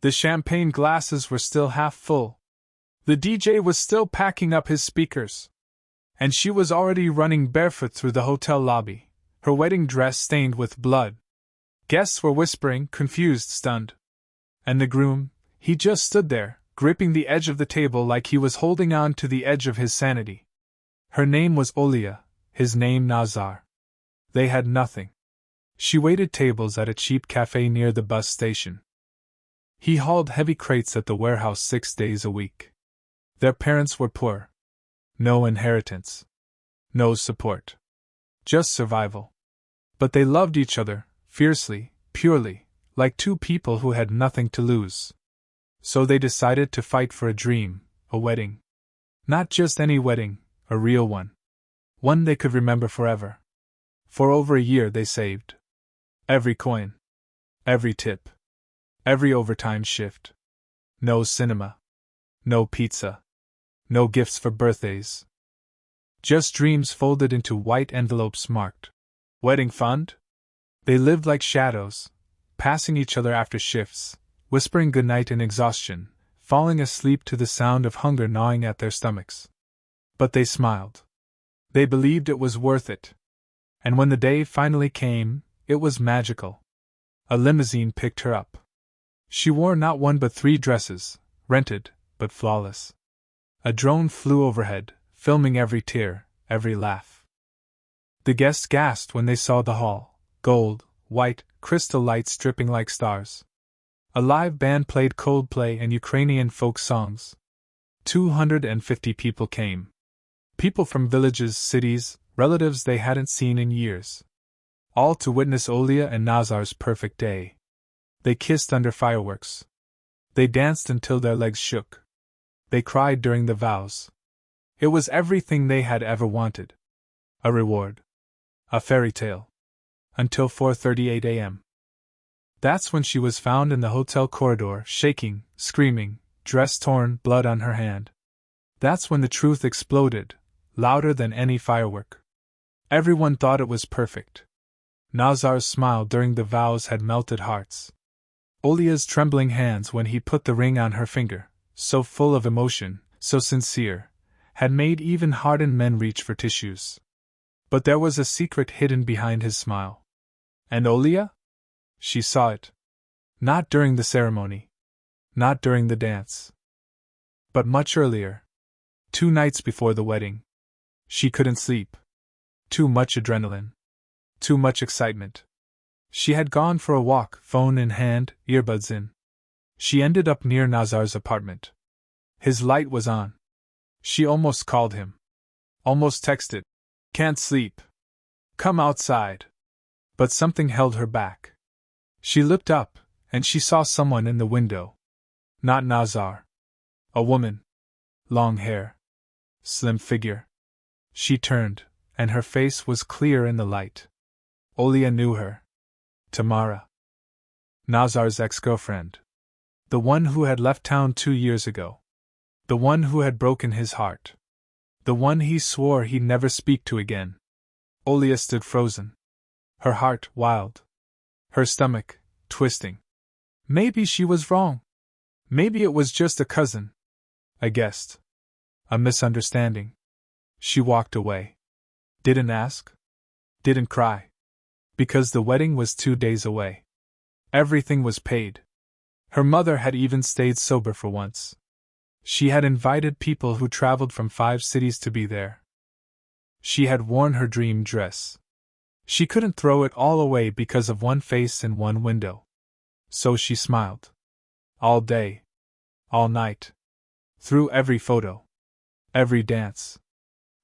The champagne glasses were still half full. The DJ was still packing up his speakers. And she was already running barefoot through the hotel lobby, her wedding dress stained with blood. Guests were whispering, confused, stunned. And the groom, he just stood there, gripping the edge of the table like he was holding on to the edge of his sanity. Her name was Olia, his name Nazar. They had nothing. She waited tables at a cheap cafe near the bus station. He hauled heavy crates at the warehouse 6 days a week. Their parents were poor. No inheritance. No support. Just survival. But they loved each other, fiercely, purely, like two people who had nothing to lose. So they decided to fight for a dream, a wedding. Not just any wedding, a real one. One they could remember forever. For over a year they saved. Every coin. Every tip. Every overtime shift. No cinema. No pizza. No gifts for birthdays. Just dreams folded into white envelopes marked Wedding Fund? They lived like shadows, passing each other after shifts, whispering goodnight in exhaustion, falling asleep to the sound of hunger gnawing at their stomachs. But they smiled. They believed it was worth it. And when the day finally came, it was magical. A limousine picked her up. She wore not one but 3 dresses, rented, but flawless. A drone flew overhead, filming every tear, every laugh. The guests gasped when they saw the hall, gold, white, crystal lights dripping like stars. A live band played Coldplay and Ukrainian folk songs. 250 people came. People from villages, cities, relatives they hadn't seen in years. All to witness Olia and Nazar's perfect day. They kissed under fireworks. They danced until their legs shook. They cried during the vows. It was everything they had ever wanted. A reward. A fairy tale. Until 4:38 a.m. That's when she was found in the hotel corridor, shaking, screaming, dress torn, blood on her hand. That's when the truth exploded, louder than any firework. Everyone thought it was perfect. Nazar's smile during the vows had melted hearts. Olia's trembling hands when he put the ring on her finger, so full of emotion, so sincere, had made even hardened men reach for tissues. But there was a secret hidden behind his smile. And Olia? She saw it. Not during the ceremony. Not during the dance. But much earlier. 2 nights before the wedding. She couldn't sleep. Too much adrenaline. Too much excitement. She had gone for a walk, phone in hand, earbuds in. She ended up near Nazar's apartment. His light was on. She almost called him. Almost texted. Can't sleep. Come outside. But something held her back. She looked up, and she saw someone in the window. Not Nazar. A woman. Long hair. Slim figure. She turned, and her face was clear in the light. Olia knew her. Tamara. Nazar's ex-girlfriend. The one who had left town 2 years ago. The one who had broken his heart. The one he swore he'd never speak to again. Olia stood frozen. Her heart wild. Her stomach twisting. Maybe she was wrong. Maybe it was just a cousin. A guest. A misunderstanding. She walked away. Didn't ask. Didn't cry. Because the wedding was 2 days away. Everything was paid. Her mother had even stayed sober for once. She had invited people who traveled from 5 cities to be there. She had worn her dream dress. She couldn't throw it all away because of one face in one window. So she smiled. All day. All night. Through every photo. Every dance.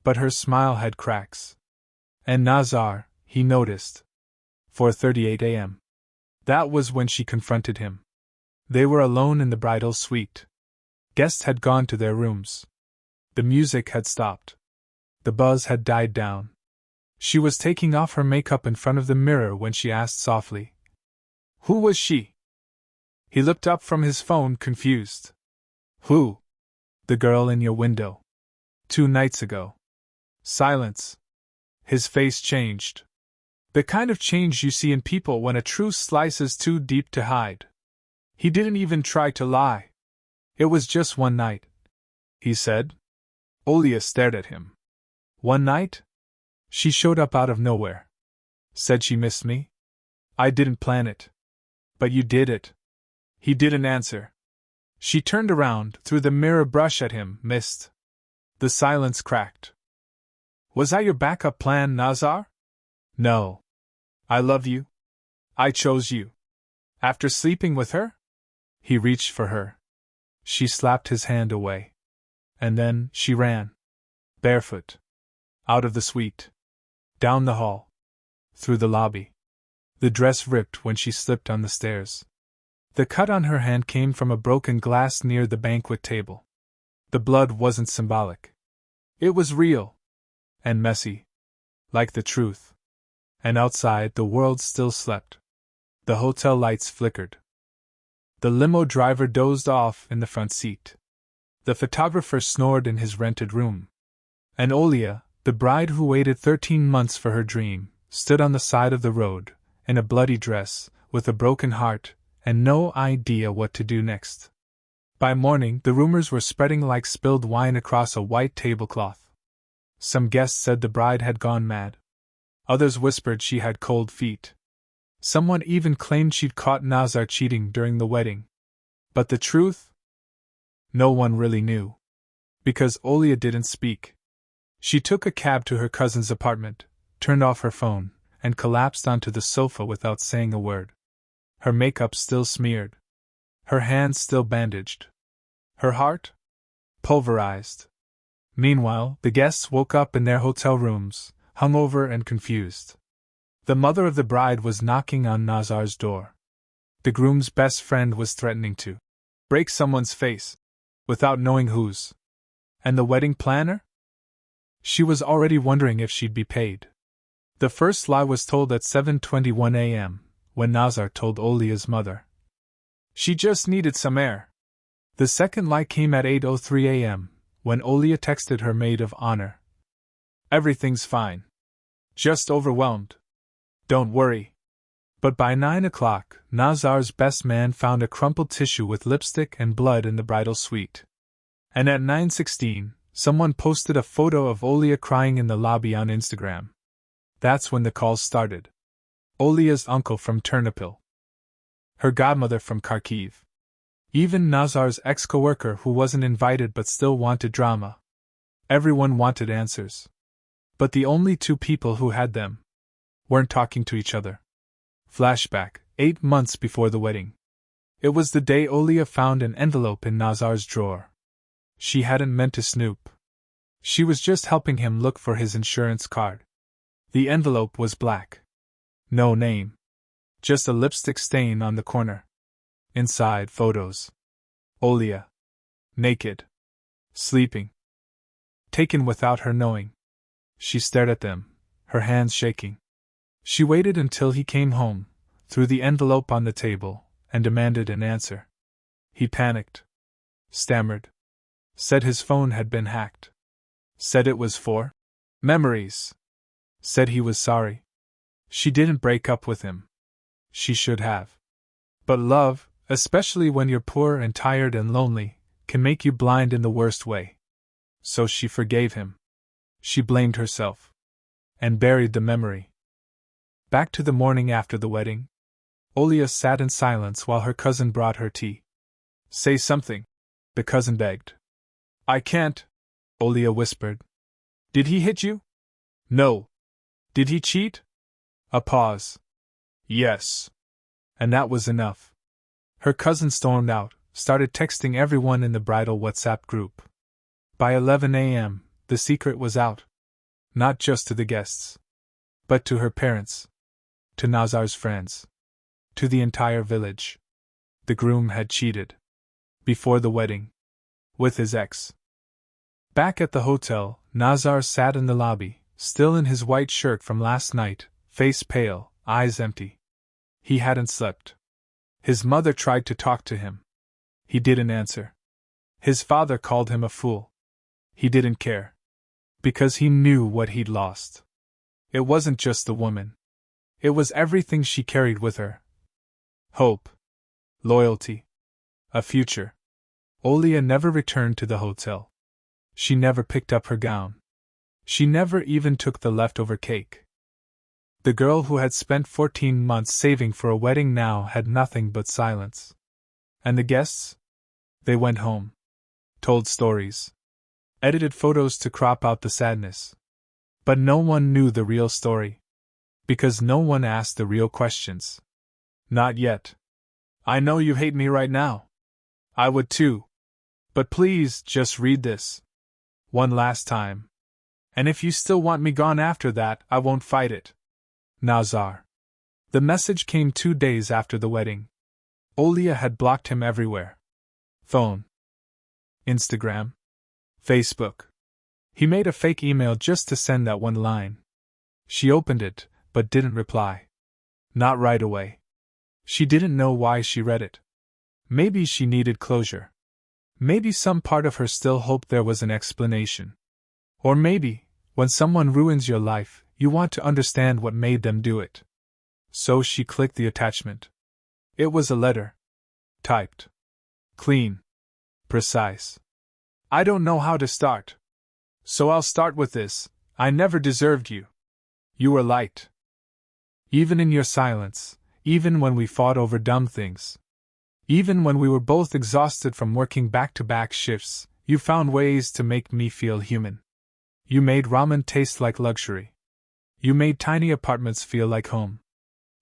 But her smile had cracks. And Nazar, he noticed. 4:38 a.m. That was when she confronted him. They were alone in the bridal suite. Guests had gone to their rooms. The music had stopped. The buzz had died down. She was taking off her makeup in front of the mirror when she asked softly, "Who was she?" He looked up from his phone, confused. "Who?" "The girl in your window. 2 nights ago." Silence. His face changed. The kind of change you see in people when a truth slices too deep to hide. He didn't even try to lie. It was just one night, he said. Olia stared at him. One night? She showed up out of nowhere. Said she missed me? I didn't plan it. But you did it. He didn't answer. She turned around, threw the mirror brush at him, missed. The silence cracked. Was I your backup plan, Nazar? No. I love you. I chose you. After sleeping with her? He reached for her. She slapped his hand away. And then she ran. Barefoot. Out of the suite. Down the hall. Through the lobby. The dress ripped when she slipped on the stairs. The cut on her hand came from a broken glass near the banquet table. The blood wasn't symbolic. It was real. And messy. Like the truth. And outside, the world still slept. The hotel lights flickered. The limo driver dozed off in the front seat. The photographer snored in his rented room. And Olia, the bride who waited 13 months for her dream, stood on the side of the road, in a bloody dress, with a broken heart, and no idea what to do next. By morning, the rumors were spreading like spilled wine across a white tablecloth. Some guests said the bride had gone mad. Others whispered she had cold feet. Someone even claimed she'd caught Nazar cheating during the wedding. But the truth? No one really knew. Because Olia didn't speak. She took a cab to her cousin's apartment, turned off her phone, and collapsed onto the sofa without saying a word. Her makeup still smeared. Her hands still bandaged. Her heart? Pulverized. Meanwhile, the guests woke up in their hotel rooms, hungover and confused. The mother of the bride was knocking on Nazar's door. The groom's best friend was threatening to break someone's face, without knowing whose. And the wedding planner? She was already wondering if she'd be paid. The first lie was told at 7:21 a.m., when Nazar told Olia's mother. She just needed some air. The second lie came at 8:03 a.m., when Olia texted her maid of honor. Everything's fine. Just overwhelmed. Don't worry. But by 9 o'clock, Nazar's best man found a crumpled tissue with lipstick and blood in the bridal suite. And at 9:16, someone posted a photo of Olia crying in the lobby on Instagram. That's when the calls started. Olia's uncle from Ternopil. Her godmother from Kharkiv. Even Nazar's ex-coworker who wasn't invited but still wanted drama. Everyone wanted answers. But the only two people who had them weren't talking to each other. Flashback, 8 months before the wedding. It was the day Olia found an envelope in Nazar's drawer. She hadn't meant to snoop. She was just helping him look for his insurance card. The envelope was black. No name. Just a lipstick stain on the corner. Inside, photos. Olia. Naked. Sleeping. Taken without her knowing. She stared at them, her hands shaking. She waited until he came home, threw the envelope on the table, and demanded an answer. He panicked. Stammered. Said his phone had been hacked. Said it was for memories. Said he was sorry. She didn't break up with him. She should have. But love, especially when you're poor and tired and lonely, can make you blind in the worst way. So she forgave him. She blamed herself. And buried the memory. Back to the morning after the wedding. Olia sat in silence while her cousin brought her tea. Say something, the cousin begged. I can't, Olia whispered. Did he hit you? No. Did he cheat? A pause. Yes. And that was enough. Her cousin stormed out, started texting everyone in the bridal WhatsApp group. By 11 a.m., the secret was out. Not just to the guests, but to her parents. To Nazar's friends. To the entire village. The groom had cheated. Before the wedding. With his ex. Back at the hotel, Nazar sat in the lobby, still in his white shirt from last night, face pale, eyes empty. He hadn't slept. His mother tried to talk to him. He didn't answer. His father called him a fool. He didn't care. Because he knew what he'd lost. It wasn't just the woman. It was everything she carried with her. Hope. loyalty, a future. Olia never returned to the hotel. She never picked up her gown. She never even took the leftover cake. The girl who had spent 14 months saving for a wedding now had nothing but silence. And the guests? They went home. Told stories. Edited photos to crop out the sadness. But no one knew the real story. Because no one asked the real questions. Not yet. I know you hate me right now. I would too. But please, just read this. One last time. And if you still want me gone after that, I won't fight it. Nazar. The message came 2 days after the wedding. Olia had blocked him everywhere. Phone. Instagram. Facebook. He made a fake email just to send that one line. She opened it, but didn't reply. Not right away. She didn't know why she read it. Maybe she needed closure. Maybe some part of her still hoped there was an explanation. Or maybe, when someone ruins your life, you want to understand what made them do it. So she clicked the attachment. It was a letter. Typed. Clean. Precise. I don't know how to start. So I'll start with this. I never deserved you. You were light. Even in your silence, even when we fought over dumb things. Even when we were both exhausted from working back-to-back shifts, you found ways to make me feel human. You made ramen taste like luxury. You made tiny apartments feel like home.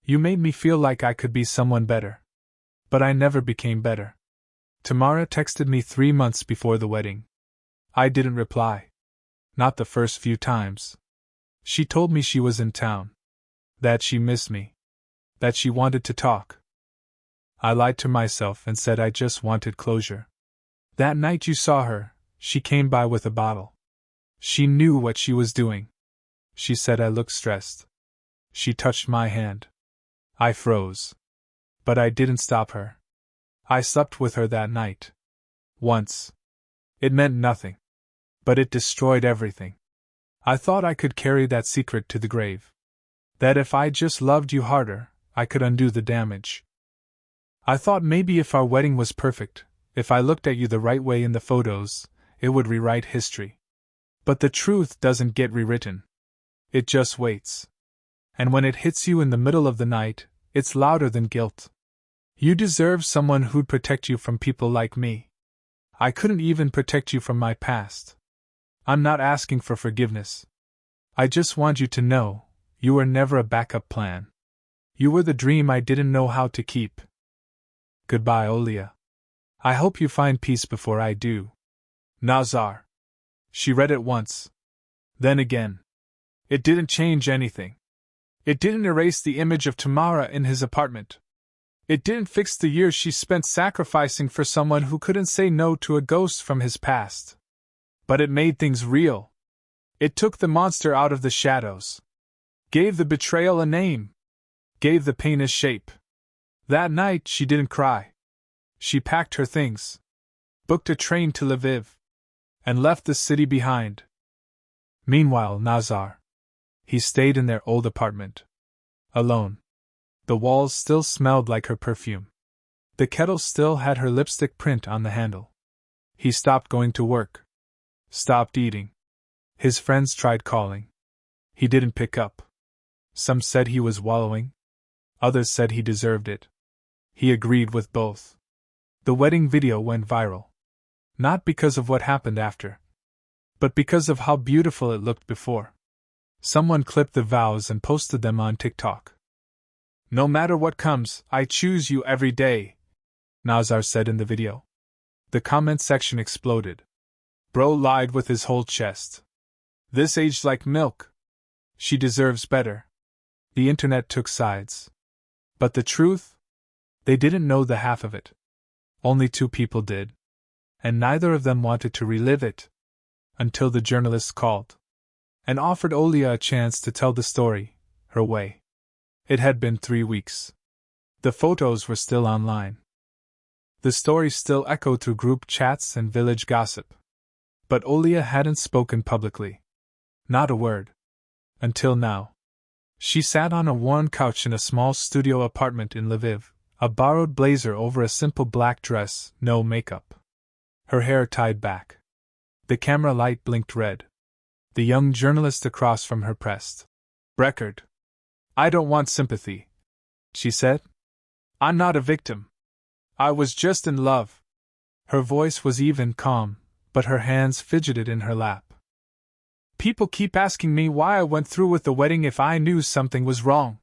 You made me feel like I could be someone better. But I never became better. Tamara texted me 3 months before the wedding. I didn't reply. Not the first few times. She told me she was in town. That she missed me. That she wanted to talk. I lied to myself and said I just wanted closure. That night you saw her, she came by with a bottle. She knew what she was doing. She said I looked stressed. She touched my hand. I froze. But I didn't stop her. I slept with her that night. Once. It meant nothing. But it destroyed everything. I thought I could carry that secret to the grave. That if I just loved you harder, I could undo the damage. I thought maybe if our wedding was perfect, if I looked at you the right way in the photos, it would rewrite history. But the truth doesn't get rewritten. It just waits. And when it hits you in the middle of the night, it's louder than guilt. You deserve someone who'd protect you from people like me. I couldn't even protect you from my past. I'm not asking for forgiveness. I just want you to know, you were never a backup plan. You were the dream I didn't know how to keep. Goodbye, Olia. I hope you find peace before I do. Nazar. She read it once. Then again. It didn't change anything. It didn't erase the image of Tamara in his apartment. It didn't fix the years she spent sacrificing for someone who couldn't say no to a ghost from his past. But it made things real. It took the monster out of the shadows. Gave the betrayal a name. Gave the pain a shape. That night she didn't cry. She packed her things. Booked a train to Lviv. And left the city behind. Meanwhile, Nazar. He stayed in their old apartment. Alone. The walls still smelled like her perfume. The kettle still had her lipstick print on the handle. He stopped going to work. Stopped eating. His friends tried calling. He didn't pick up. Some said he was wallowing. Others said he deserved it. He agreed with both. The wedding video went viral. Not because of what happened after, but because of how beautiful it looked before. Someone clipped the vows and posted them on TikTok. No matter what comes, I choose you every day, Nazar said in the video. The comment section exploded. Bro lied with his whole chest. This aged like milk. She deserves better. The internet took sides. But the truth? They didn't know the half of it. Only 2 people did. And neither of them wanted to relive it. Until the journalists called. And offered Olia a chance to tell the story, her way. It had been 3 weeks. The photos were still online. The story still echoed through group chats and village gossip. But Olia hadn't spoken publicly. Not a word. Until now. She sat on a worn couch in a small studio apartment in Lviv, A borrowed blazer over a simple black dress, no makeup. Her hair tied back. The camera light blinked red. The young journalist across from her pressed record. "I don't want sympathy," she said. "I'm not a victim. I was just in love." Her voice was even calm, but her hands fidgeted in her lap. "People keep asking me why I went through with the wedding if I knew something was wrong.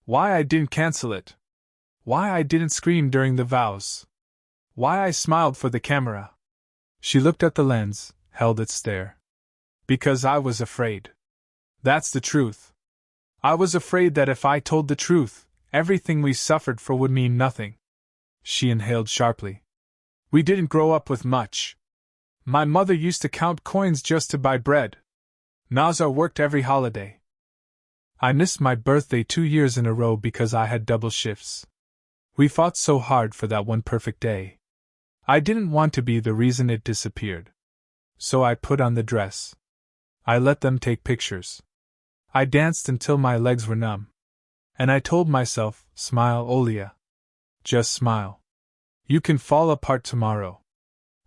Why I didn't cancel it. Why I didn't scream during the vows. Why I smiled for the camera." She looked at the lens, held its stare. "Because I was afraid. That's the truth. I was afraid that if I told the truth, everything we suffered for would mean nothing." She inhaled sharply. "We didn't grow up with much. My mother used to count coins just to buy bread. Nazar worked every holiday. I missed my birthday 2 years in a row because I had double shifts. We fought so hard for that one perfect day. I didn't want to be the reason it disappeared. So I put on the dress. I let them take pictures. I danced until my legs were numb. And I told myself, smile, Olia. Just smile. You can fall apart tomorrow."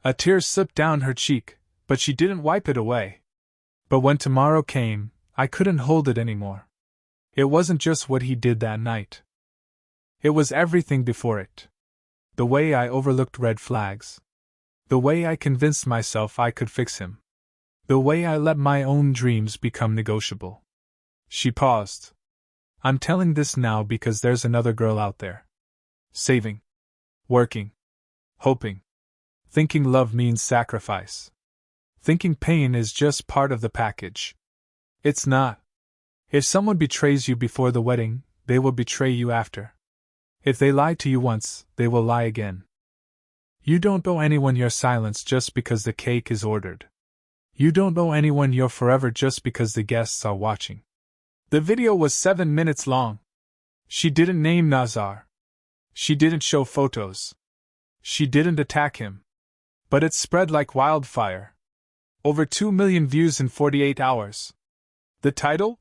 A tear slipped down her cheek, but she didn't wipe it away. But when tomorrow came, I couldn't hold it anymore. It wasn't just what he did that night. It was everything before it. The way I overlooked red flags. The way I convinced myself I could fix him. The way I let my own dreams become negotiable. She paused. "I'm telling this now because there's another girl out there. Saving. Working. Hoping. Thinking love means sacrifice. Thinking pain is just part of the package. It's not. If someone betrays you before the wedding, they will betray you after. If they lie to you once, they will lie again. You don't owe anyone your silence just because the cake is ordered. You don't owe anyone your forever just because the guests are watching." The video was 7 minutes long. She didn't name Nazar. She didn't show photos. She didn't attack him. But it spread like wildfire. Over 2 million views in 48 hours. The title?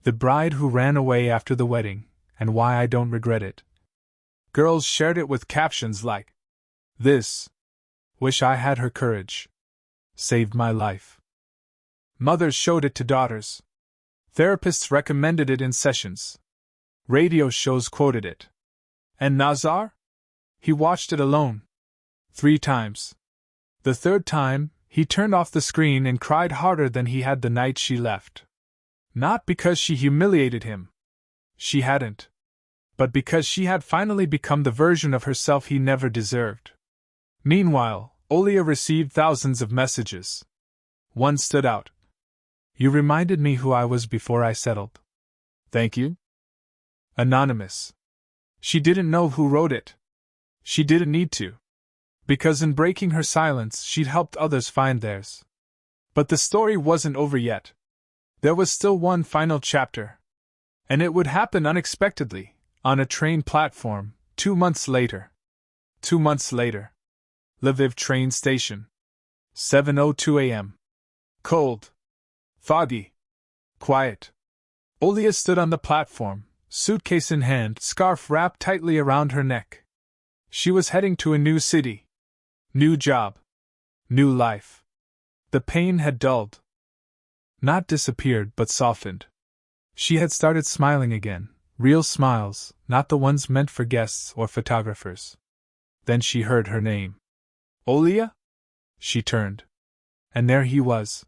The Bride Who Ran Away After the Wedding, and Why I Don't Regret It. Girls shared it with captions like, "This. Wish I had her courage. Saved my life." Mothers showed it to daughters. Therapists recommended it in sessions. Radio shows quoted it. And Nazar? He watched it alone. 3 times. The 3rd time, he turned off the screen and cried harder than he had the night she left. Not because she humiliated him. She hadn't. But because she had finally become the version of herself he never deserved. Meanwhile, Olia received thousands of messages. One stood out. "You reminded me who I was before I settled. Thank you." Anonymous. She didn't know who wrote it. She didn't need to. Because in breaking her silence, she'd helped others find theirs. But the story wasn't over yet. There was still one final chapter. And it would happen unexpectedly, on a train platform, 2 months later. 2 months later. Lviv train station. 7:02 a.m. Cold. Foggy. Quiet. Olia stood on the platform, suitcase in hand, scarf wrapped tightly around her neck. She was heading to a new city. New job. New life. The pain had dulled. Not disappeared, but softened. She had started smiling again, real smiles, not the ones meant for guests or photographers. Then she heard her name. "Olia?" She turned. And there he was.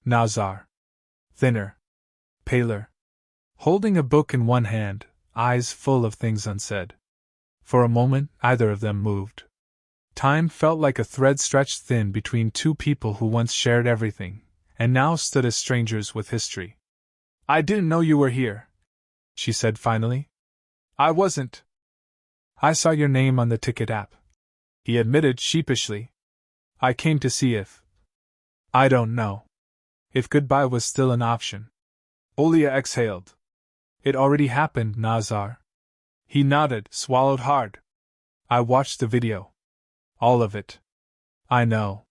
Nazar. Thinner. Paler. Holding a book in one hand, eyes full of things unsaid. For a moment, either of them moved. Time felt like a thread stretched thin between 2 people who once shared everything, and now stood as strangers with history. "I didn't know you were here," she said finally. "I wasn't. I saw your name on the ticket app," he admitted sheepishly. "I came to see if... I don't know. If goodbye was still an option." Olia exhaled. "It already happened, Nazar." He nodded, swallowed hard. "I watched the video. All of it. I know.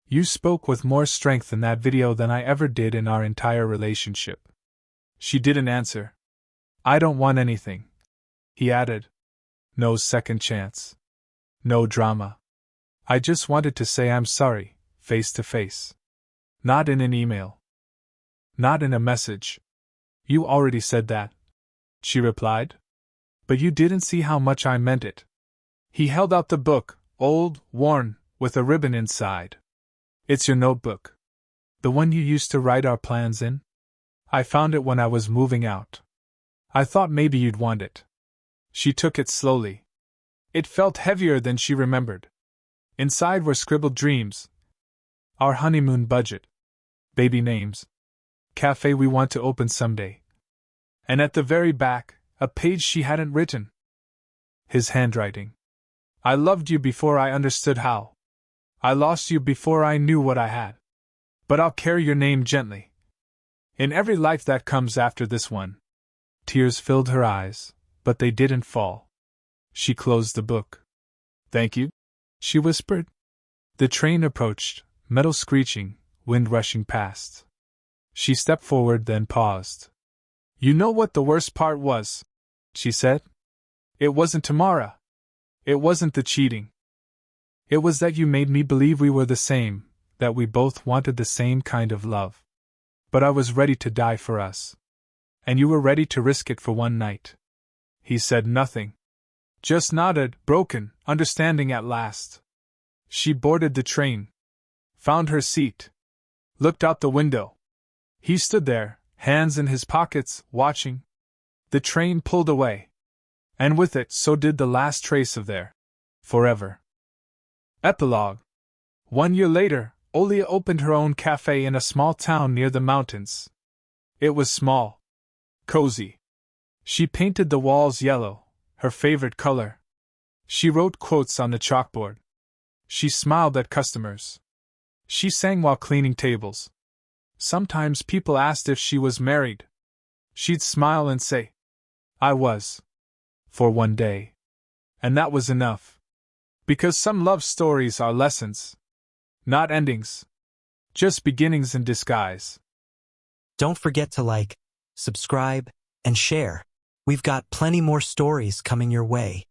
You spoke with more strength in that video than I ever did in our entire relationship." She didn't answer. "I don't want anything," he added. No second chance. No drama. I just wanted to say I'm sorry, face to face. Not in an email. Not in a message. You already said that, she replied. But you didn't see how much I meant it. He held out the book, old, worn, with a ribbon inside. It's your notebook. The one you used to write our plans in? I found it when I was moving out. I thought maybe you'd want it. She took it slowly. It felt heavier than she remembered. Inside were scribbled dreams. Our honeymoon budget. Baby names. Cafe we want to open someday. And at the very back, a page she hadn't written. His handwriting. I loved you before I understood how. I lost you before I knew what I had. But I'll carry your name gently. In every life that comes after this one. Tears filled her eyes, but they didn't fall. She closed the book. Thank you, she whispered. The train approached, metal screeching, wind rushing past. She stepped forward, then paused. You know what the worst part was, she said? It wasn't Tamara. It wasn't the cheating. It was that you made me believe we were the same, that we both wanted the same kind of love. But I was ready to die for us. And you were ready to risk it for one night. He said nothing. Just nodded, broken, understanding at last. She boarded the train. Found her seat. Looked out the window. He stood there, hands in his pockets, watching. The train pulled away. And with it, so did the last trace of their forever. Epilogue. 1 year later, Olia opened her own cafe in a small town near the mountains. It was small. Cozy. She painted the walls yellow, her favorite color. She wrote quotes on the chalkboard. She smiled at customers. She sang while cleaning tables. Sometimes people asked if she was married. She'd smile and say, I was. For one day. And that was enough. Because some love stories are lessons. Not endings. Just beginnings in disguise. Don't forget to like, subscribe, and share. We've got plenty more stories coming your way.